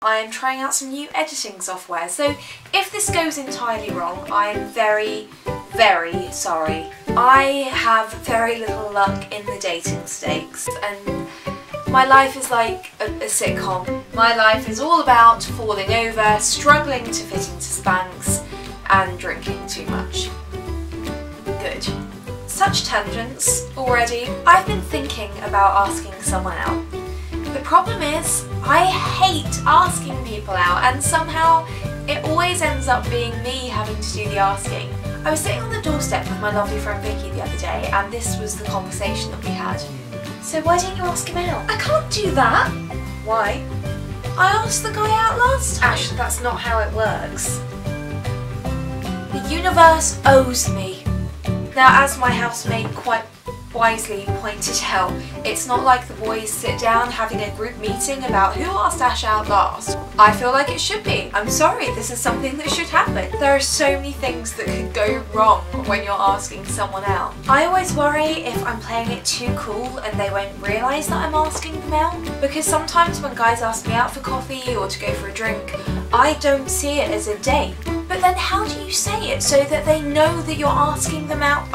I am trying out some new editing software, so if this goes entirely wrong, I'm very, very sorry. I have very little luck in the dating stakes, and my life is like a sitcom. My life is all about falling over, struggling to fit into Spanx, and drinking too much. Good. Such tangents already. I've been thinking about asking someone out. The problem is, I hate asking people out, and somehow it always ends up being me having to do the asking. I was sitting on the doorstep with my lovely friend Vicky the other day, and this was the conversation that we had. So why don't you ask him out? I can't do that! Why? I asked the guy out last time. Ash, that's not how it works. The universe owes me. Now, as my housemate quite wisely pointed out, it's not like the boys sit down having a group meeting about who asked Ash out last. I feel like it should be. I'm sorry, this is something that should happen. There are so many things that could go wrong when you're asking someone out. I always worry if I'm playing it too cool and they won't realise that I'm asking them out, because sometimes when guys ask me out for coffee or to go for a drink, I don't see it as a date. But then how do you say it so that they know that you're asking them out,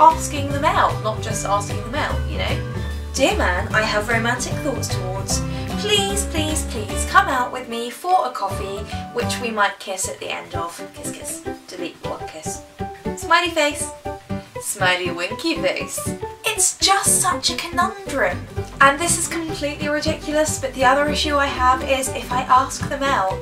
not just asking them out, you know? Dear man, I have romantic thoughts towards. Please, please, please come out with me for a coffee, which we might kiss at the end of. Kiss, kiss. Delete one kiss. Smiley face. Smiley winky face. It's just such a conundrum. And this is completely ridiculous, but the other issue I have is if I ask them out,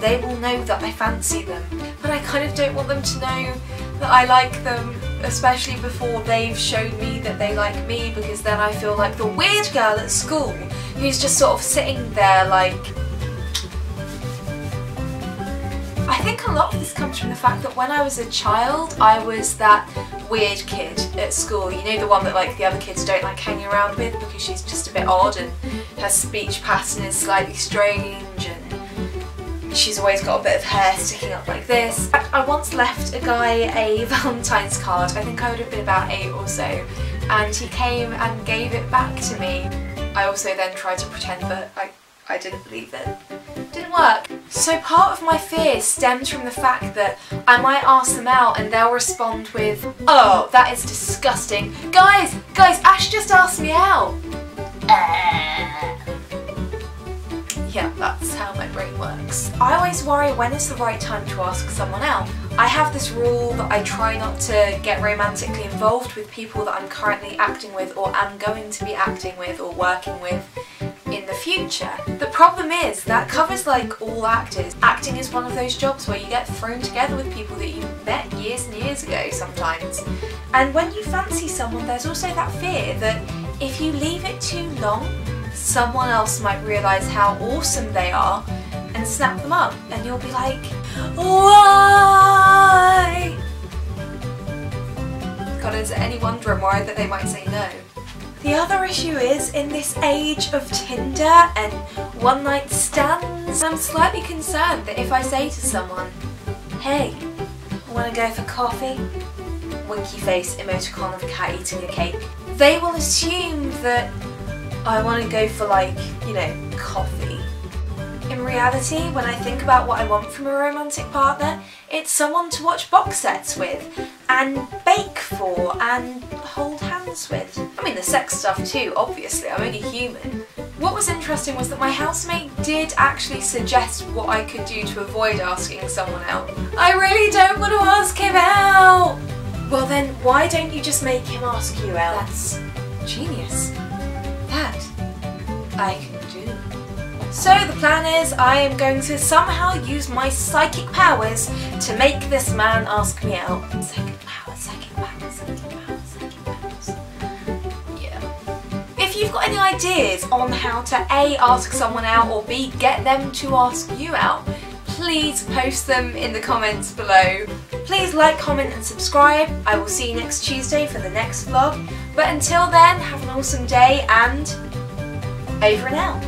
they will know that I fancy them. But I kind of don't want them to know that I like them, especially before they've shown me that they like me, because then I feel like the weird girl at school who's just sort of sitting there like... I think a lot of this comes from the fact that when I was a child, I was that weird kid at school. You know, the one that like the other kids don't like hanging around with because she's just a bit odd and her speech pattern is slightly strange and she's always got a bit of hair sticking up like this. I once left a guy a Valentine's card. I think I would have been about 8 or so, and he came and gave it back to me. I also then tried to pretend that I didn't believe it. Didn't work. So part of my fear stems from the fact that I might ask them out and they'll respond with, "Oh, that is disgusting. Guys, Ash just asked me out." Yeah, that's how my brain works. I always worry when is the right time to ask someone out. I have this rule that I try not to get romantically involved with people that I'm currently acting with or am going to be acting with or working with in the future. The problem is that covers like all actors. Acting is one of those jobs where you get thrown together with people that you met years and years ago sometimes. And when you fancy someone, there's also that fear that if you leave it too long, someone else might realise how awesome they are and snap them up, and you'll be like, why? God, is it any wonder I'm worried that they might say no? The other issue is, in this age of Tinder and one-night stands, I'm slightly concerned that if I say to someone, hey, I want to go for coffee, winky face emoticon of a cat eating a cake, they will assume that I want to go for like, you know, coffee. In reality, when I think about what I want from a romantic partner, it's someone to watch box sets with, and bake for, and hold hands with. I mean the sex stuff too, obviously, I'm only human. What was interesting was that my housemate did actually suggest what I could do to avoid asking someone out. I really don't want to ask him out! Well then, why don't you just make him ask you out? That's genius. That I can do. So the plan is I am going to somehow use my psychic powers to make this man ask me out. Psychic powers, psychic powers, psychic powers, psychic powers. Yeah. If you've got any ideas on how to A, ask someone out, or B, get them to ask you out, please post them in the comments below. Please like, comment and subscribe. I will see you next Tuesday for the next vlog. But until then, have an awesome day and over and out.